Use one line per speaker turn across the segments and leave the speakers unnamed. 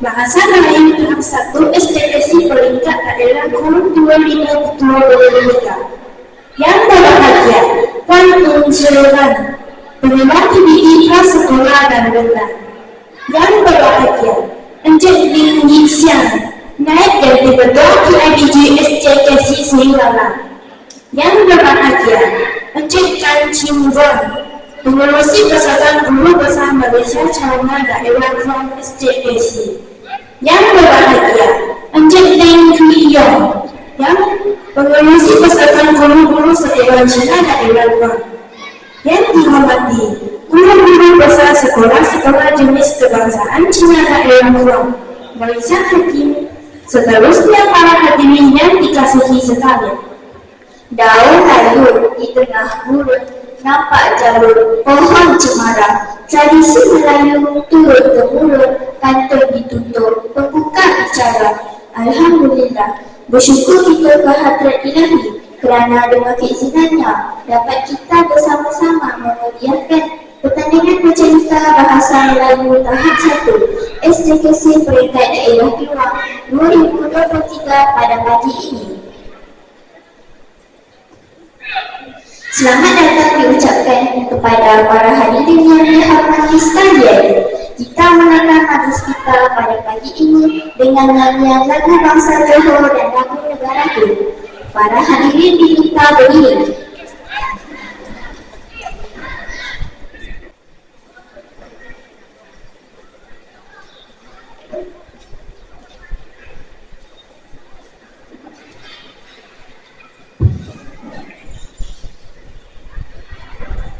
Bahasa lain tahap 1 STPC peringkat adalah KOM 25 Ketua Pemerintah. Yang berbahagia, Puan Unsuran, penikmati didikan sekolah dan rendah. Yang berbahagia, Encik Ling Yixian, naik dari Ketua PIBG STPC Singapura. Yang berbahagia, Encik Chan Chim Won, pengurusi Persatuan Guru Besar Malaysia Calongan Daerah KOM STPC. Yang berbahagia, Encik Deng Tui Yong, yang pengurusi Persatuan Guru-Guru Sedewan Cina Daerah KOM. Yang dihormati, Guru-Guru Besar Sekolah-Sekolah Jenis Kebangsaan Cina Daerah KOM, Malaysia Hakim, seterusnya para hadirin yang dikasihi sekalian.
Daun layu di tengah gurun, nampak jalur pohon cemara. Tradisi Melayu turun-temurun, pantun ditutur, pembuka bicara. Alhamdulillah, bersyukur kita ke hadrat Ilahi kerana dengan keizinannya dapat kita bersama-sama memeriahkan pertandingan bercerita bahasa Melayu tahap 1 STKC Peringkat Daerah Keluar 2023 pada pagi ini. Selamat datang diucapkan kepada para hadirin yang dihormati sekalian. Kita mulakan majlis kita pada pagi ini dengan nyanyian lagu bangsa Johor dan lagu negaraku. Para hadirin diminta berdiri.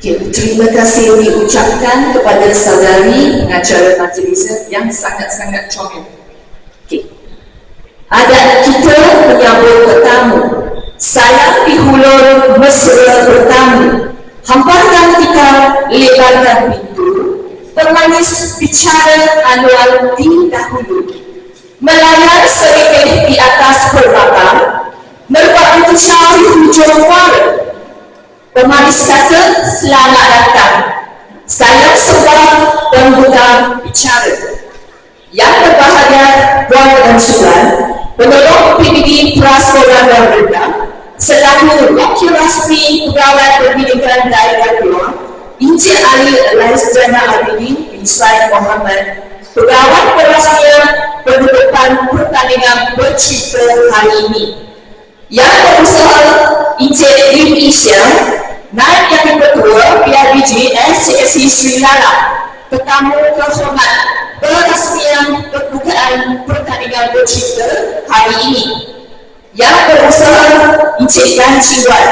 Terima kasih diucapkan kepada saudari pengacara majlis yang sangat-sangat comel. Adat kita menyambut tetamu. Saya di hulur mesra bertamu. Hamparkan kita, lebarkan pintu. Pemanis bicara anwar di dahulu. Melayar seripih di atas perbatang. Merbak bercari hujung kuala. Pemanis kata, selamat datang. Saya sebuah pembuka bicara. Yang berbahagia, Puan dan Suran, penolong PBD Prasekolah dan Rendah, selaku Wakil Rasmi Pegawai Pendidikan Daerah Keluar, Encik Ali Laisjana Abidin bin Said Muhammad, Pegawai Perasmian Penutupan Pertandingan Bercerita hari ini. Yang berusaha, Encik Lim Yixian, Naib Yang Ketua PIBG STKC Sri Lanka, tetamu kehormat perasmian pembukaan pertandingan bercerita hari ini. Yang berusaha, Encik Tan Chee Wan,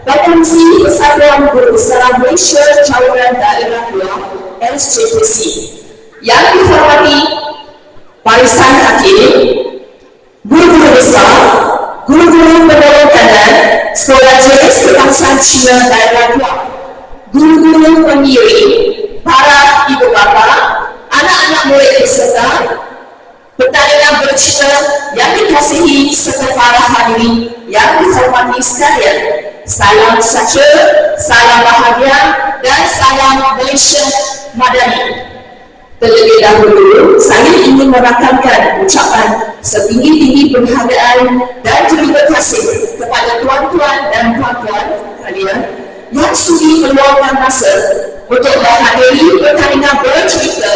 Pengerusi Persatuan Guru Besar Malaysia Cawangan Daerah Keluar STKC. Yang dihormati Barisan Hakim, Guru-Guru Besar, Guru-Guru Penolong Kanan, Sekolah Jenis Kebangsaan Cina Daerah Keluar, Guru-Guru Pengiring, para ibu bapa, anak-anak murid peserta, pertandingan bercerita yang dikasihi serta para hadirin yang dihormati sekalian. Salam sejahtera, salam bahagia dan salam Malaysia Madani. Terlebih dahulu, saya ingin merakamkan ucapan setinggi-tinggi penghargaan dan terima kasih kepada tuan-tuan dan puan-puan kalian yang sudi meluangkan masa untuk menghadiri pertandingan bercerita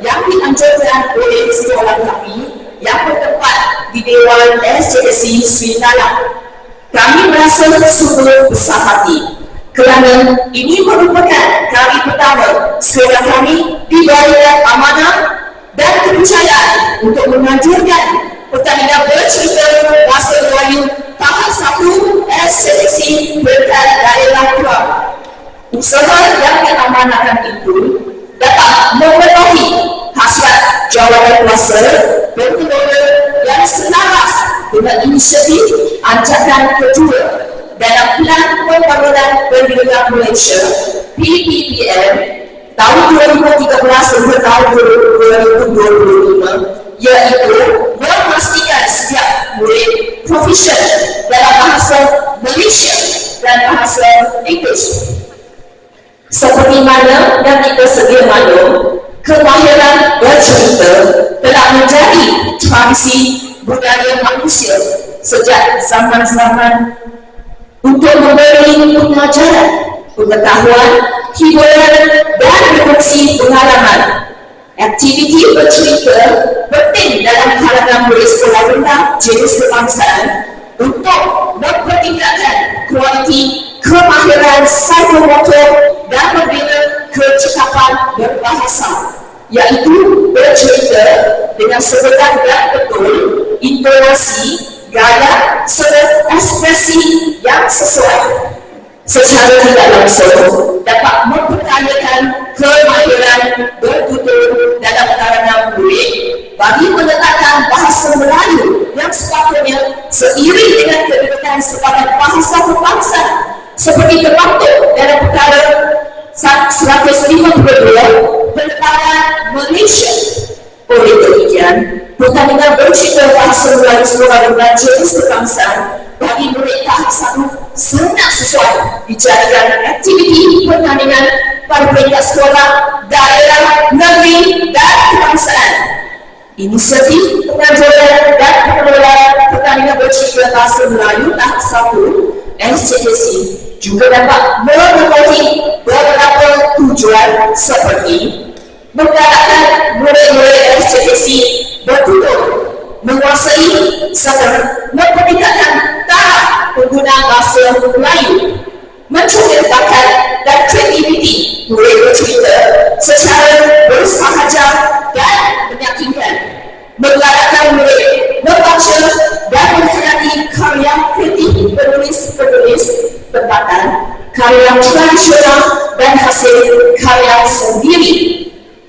yang dianjurkan oleh sekolah kami yang bertempat di Dewan STKC Sri Lanka. Kami merasa sungguh besar hati kerana ini merupakan kali pertama sekolah kami diberikan amanah dan kepercayaan untuk menganjurkan pertandingan bercerita bahasa Melayu tahap 1 STKC Peringkat Daerah Keluar. Usaha yang diamanahkan itu dapat memenuhi hasrat jawatan kuasa berkelola yang selaras dengan inisiatif ancaman kedua dalam Plan Pembangunan Pendidikan Malaysia PPPM tahun 2013 hingga tahun 2025, iaitu memastikan setiap murid proficient dalam bahasa Malaysia dan bahasa Inggeris. Seperti mana yang kita sedia maklum, Kemahiran bercerita telah menjadi tradisi budaya manusia sejak zaman-zaman untuk memberi pengajaran, pengetahuan, hiburan dan berkongsi pengalaman. Aktiviti bercerita penting dalam kalangan murid sekolah rendah jenis kebangsaan untuk mempertingkatkan kualiti kemahiran psikomotor dan membina kecekapan berbahasa, iaitu bercerita dengan sebenar dan betul, intonasi, gaya serta ekspresi yang sesuai. Secara tidak langsung dapat mempertanyakan kemahiran bertutur dalam kalangan murid bagi menetapkan bahasa Melayu yang sepatutnya seiring dengan kedudukan sebagai bahasa pembangsa seperti termaktub dalam perkara 152 Penetapan Malaysia. Oleh demikian, pertandingan bercerita bahasa Melayu sekolah rendah jenis kebangsaan bagi murid tahap 1 sangat sesuai dijadikan aktiviti pertandingan pada peringkat sekolah, daerah, negeri dan kebangsaan. Inisiatif pengajaran dan pengelolaan pertandingan bercerita bahasa Melayu tahap 1 SCDC juga dapat memiliki beberapa tujuan seperti menggalakkan murid-murid SCDC bertutur, menguasai serta mempertingkatkan taraf penggunaan bahasa Melayu, mencubit bakat dan kreativiti murid bercerita secara bersahaja dan meyakinkan, menggalakkan murid membaca dan menghayati karya kreatif penulis-penulis tempatan, karya tradisional dan hasil karya sendiri,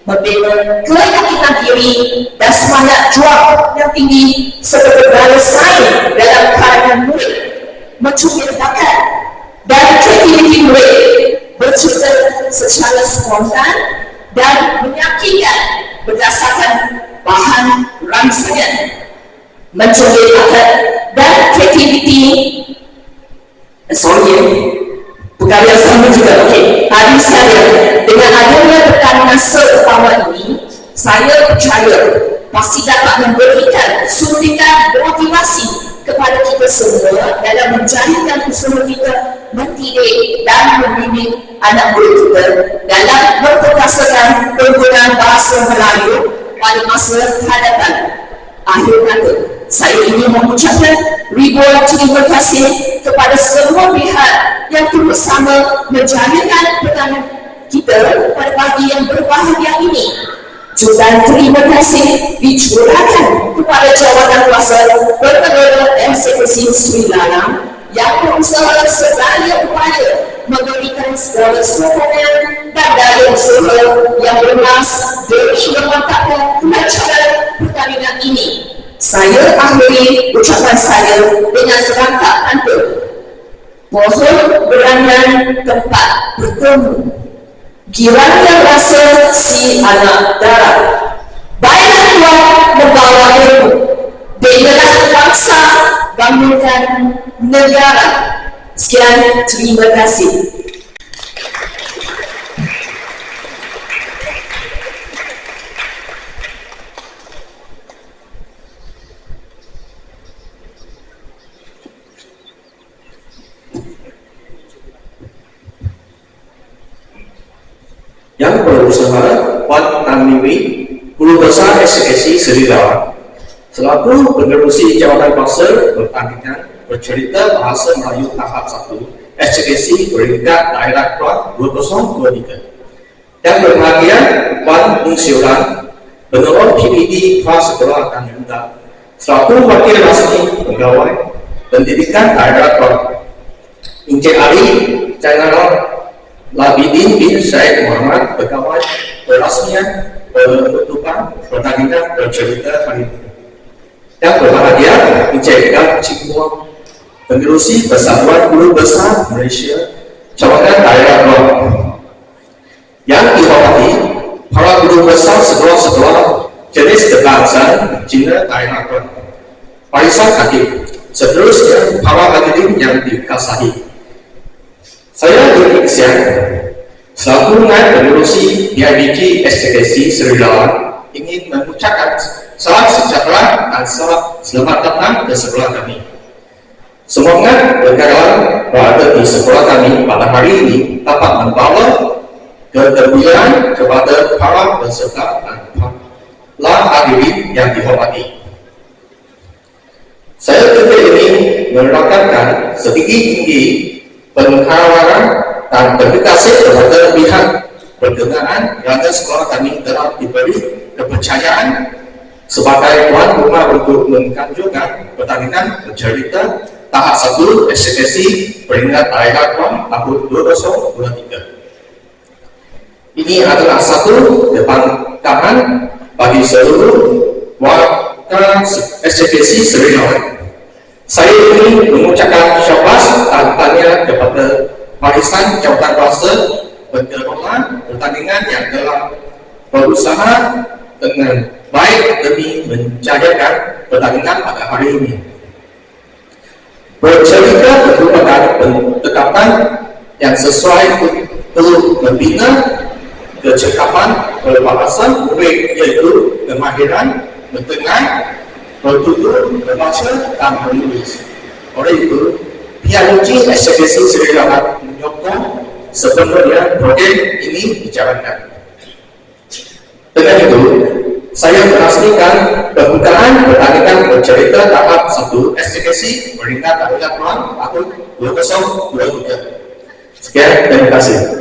membina keyakinan diri dan semangat juang yang tinggi serta bersaing dalam kalangan murid, mencubit bakat dan kreativiti murid bercerita secara spontan dan meyakinkan berdasarkan bahan rangsangan, mencubit bakat dan kreativiti perkara yang sama juga. Adik sekalian, dengan adanya pertandingan pertama ini, saya percaya pasti dapat memberikan suntikan motivasi kepada kita semua dalam menjadikan usaha kita mendidik dan membimbing anak murid kita dalam memperkasakan penggunaan bahasa Melayu pada masa hadapan. Akhir kata, saya ingin mengucapkan ribuan terima kasih kepada semua pihak yang turut sama menjalankan pertandingan kita pada pagi yang berbahagia ini. Juga terima kasih dicurahkan kepada jawatan kuasa pengelola eksekusi Sri Lanang yang berusaha segala upaya memberikan segala sokongan dan daya usaha yang bermas demi memantapkan kelancaran pertandingan ini. Saya akhiri ucapan saya dengan serangkap pantun. Pohon berangan tempat bertemu, girangnya rasa si anak darah. Baiklah Tuhan membawa ilmu, binalah bangsa, bangunkan negara. Sekian, terima kasih.
Yang berusaha Puan Tamiwi, Guru Besar SKSI Sri Lanang, selaku penerusi jawatan kuasa pertandingan bercerita bahasa Melayu tahap 1 SKSI peringkat daerah Kelas 2023. Yang berbahagia Puan Mungsiulan, penerus PPD kelas sekolah dan rendah, selaku wakil rasmi pegawai pendidikan daerah Kelas. Encik Ali Channel Labidin bin Syed Muhammad, pegawai perasmian penutupan pertandingan bercerita hari ini. Yang berbahagia Encik Gap Cingguang, penerusi Persatuan Guru Besar Malaysia, Cawangan Daerah Kelang. Yang dihormati para guru besar sekolah-sekolah jenis kebangsaan Cina Daerah Kelang, Parisan Hakim, seterusnya para hadirin yang dikasihi. Saya Dr. Xiang, Selaku Penerusi PIBG STKC Seri Lawan ingin mengucapkan salam sejahtera dan salam selamat datang ke sekolah kami. Semangat berkarya berada di sekolah kami pada hari ini dapat membawa kegembiraan kepada para peserta dan para hadirin yang dihormati. Saya juga ingin merakamkan setinggi-tinggi penghargaan dan terima kasih kepada pihak berkenaan kerana sekolah kami telah diberi kepercayaan sebagai tuan rumah untuk menganjurkan pertandingan bercerita tahap 1 STKC peringkat daerah PON tahun 2023. Ini adalah satu kebanggaan bagi seluruh warga STKC Seri Lawan. Saya ingin mengucapkan syabas dan tanya kepada barisan jawatan kuasa pengelola pertandingan yang telah berusaha dengan baik demi menjayakan pertandingan pada hari ini. Bercerita merupakan pendekatan yang sesuai untuk membina kecekapan berbahasa murid, iaitu kemahiran mendengar, bertutur, membaca dan menulis. Oleh itu, PIBG STKC Seri Lawan menyokong sepenuhnya proyek ini dijalankan. Dengan itu, saya merasakan pembukaan pertandingan bercerita tahap 1 STKC peringkat daerah PON tahun 2023. Sekian, terima kasih.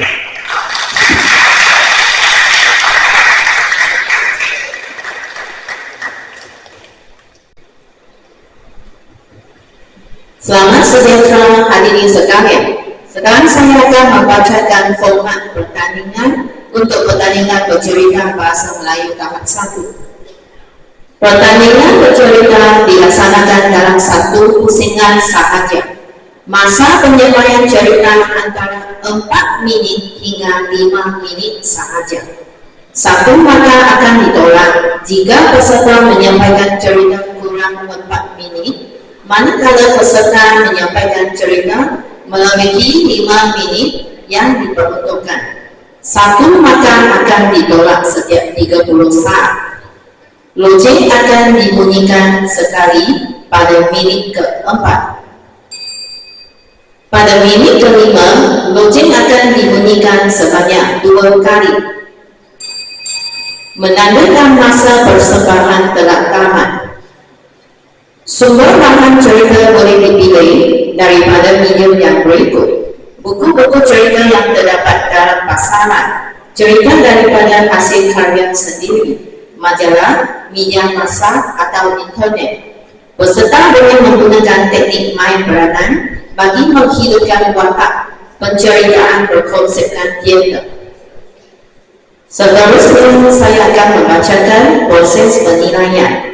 Selamat sejahtera hadirin sekalian. Sekarang saya akan membacakan format pertandingan untuk pertandingan bercerita bahasa Melayu tahap 1. Pertandingan bercerita dilaksanakan dalam satu pusingan sahaja. Masa penyampaian cerita antara 4 minit hingga 5 minit sahaja. Satu maka akan ditolak jika peserta menyampaikan cerita kurang 4 minit, manakala peserta menyampaikan cerita melebihi 5 minit yang diperuntukkan. Satu maka akan ditolak setiap 30 saat. Loceng akan dibunyikan sekali pada minit keempat. Pada minit kelima, loceng akan dibunyikan sebanyak 2 kali. Menandakan masa persembahan telah tamat. Sumber bahan cerita boleh dipilih daripada medium yang berikut: buku-buku cerita yang terdapat dalam pasaran, cerita daripada hasil karya sendiri, majalah, media massa atau internet. Peserta boleh menggunakan teknik main peranan bagi menghidupkan watak penceritaan berkonsepkan teater. Seterusnya saya akan membacakan proses penilaian.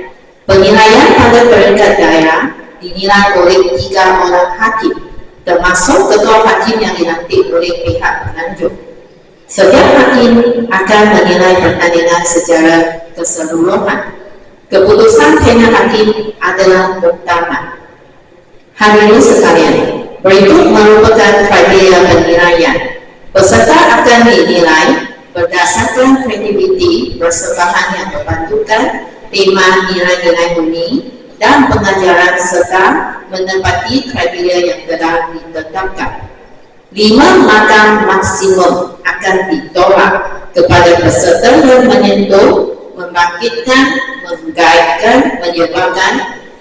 Penilaian pada peringkat daerah dinilai oleh 3 orang hakim, termasuk ketua hakim yang dilantik oleh pihak penganjur. Setiap hakim akan menilai pertandingan secara keseluruhan. Keputusan panel hakim adalah muktamad. Hadirin sekalian, berikut merupakan kriteria penilaian. Peserta akan dinilai berdasarkan kreativiti persembahan yang membantukan tema nilai-nilai murni dan pengajaran serta menepati kriteria yang telah ditetapkan. 5 markah maksimum akan ditolak kepada peserta yang menyentuh, membangkitkan, menggaitkan, menyebarkan,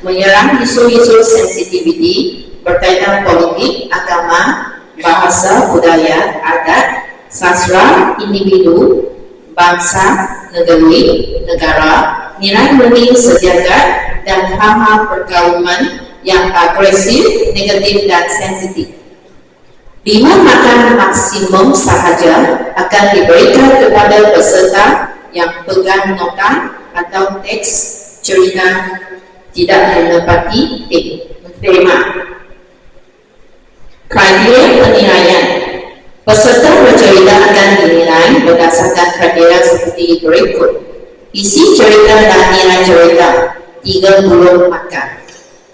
menyerang isu-isu sensitiviti berkaitan politik, agama, bahasa, budaya, adat, sastra, individu, bangsa, negara, nilai murni sejagat, dan hal-hal pergaulan yang agresif, negatif, dan sensitif. 5 markah maksimum sahaja akan diberikan kepada peserta yang pegang nota atau teks cerita tidak menepati tema. Kriteria penilaian. Peserta bercerita akan dinilai berdasarkan kriteria seperti berikut: isi cerita dan nilai cerita 30 markah,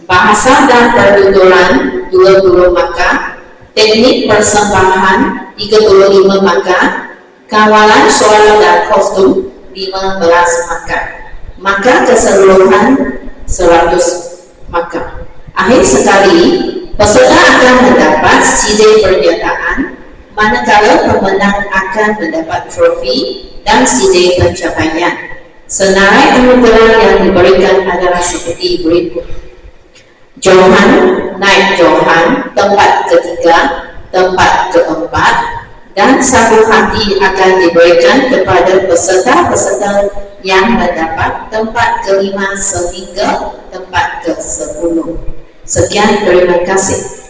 bahasa dan pertuturan 20 markah, teknik persembahan 35 maka, kawalan suara dan kostum 15 maka, maka keseluruhan 100 maka. Akhir sekali, peserta akan mendapat CD pernyataan, manakala pemenang akan mendapat trofi dan CD pencapaian. Senarai anugerah yang diberikan adalah seperti berikut. Johan, naik Johan, tempat ketiga, tempat keempat, dan satu hati akan diberikan kepada peserta-peserta yang mendapat tempat kelima sehingga tempat ke-10. Sekian, terima kasih.